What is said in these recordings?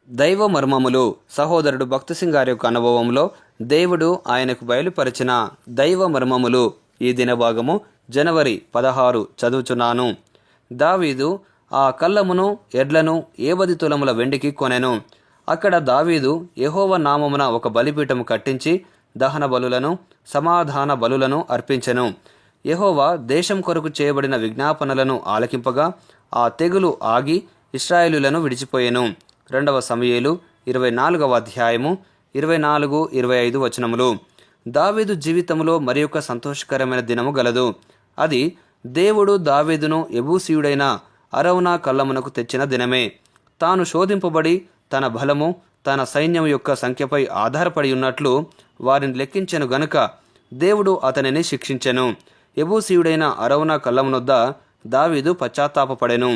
దైవ మర్మములు సహోదరుడు భక్తి సింగ్ గారి యొక్క అనుభవంలో దేవుడు ఆయనకు బయలుపరిచిన దైవ మర్మములు ఈ దినభాగము జనవరి 16 చదువుచున్నాను. దావీదు ఆ కళ్ళమును ఎడ్లను 70 తులముల వెండికి కొనెను. అక్కడ దావీదు యెహోవా నామమున ఒక బలిపీఠము కట్టించి దహన బలులను సమాధాన బలులను అర్పించెను. యెహోవా దేశం కొరకు చేయబడిన విజ్ఞాపనలను ఆలకింపగా ఆ తెగులు ఆగి ఇశ్రాయేలులను విడిచిపోయెను. 2 సమూయేలు 24వ అధ్యాయము 24-25 వచనములు. దావీదు జీవితంలో మరి ఒక సంతోషకరమైన దినము గలదు. అది దేవుడు దావీదును యెబూసీయుడైన అరౌనా కళ్ళమునకు తెచ్చిన దినమే. తాను శోధింపబడి తన బలము తన సైన్యం యొక్క సంఖ్యపై ఆధారపడి ఉన్నట్లు వారిని లెక్కించెను గనుక దేవుడు అతనిని శిక్షించెను. యెబూసీయుడైన అరౌనా కళ్ళమునొద్ద దావీదు పశ్చాత్తాపపడెను.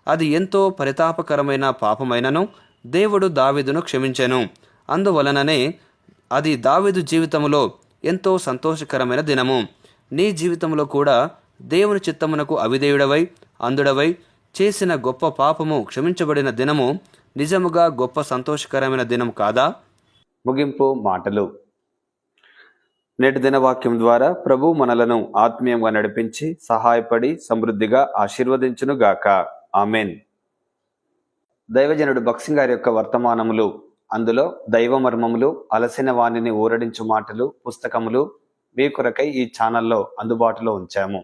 అది ఎంతో పరితాపకరమైన పాపమైనను దేవుడు దావీదును క్షమించెను. అందువలననే అది దావీదు జీవితంలో ఎంతో సంతోషకరమైన దినము. నీ జీవితంలో కూడా దేవుని చిత్తమునకు అవిధేయుడవై అంధుడవై చేసిన గొప్ప పాపము క్షమించబడిన దినము నిజముగా గొప్ప సంతోషకరమైన దినం కాదా? ముగింపు మాటలు. నేటి దినవాక్యం ద్వారా ప్రభు మనలను ఆత్మీయంగా నడిపించి సహాయపడి సమృద్ధిగా ఆశీర్వదించునుగాక. ఆమెన్. దైవజనుడు భక్తి సింగ్ గారి యొక్క వర్తమానములు, అందులో దైవ మర్మములు, అలసిన వాణిని ఊరడించు మాటలు పుస్తకములు మీ కొరకై ఈ ఛానల్లో అందుబాటులో ఉంచాము.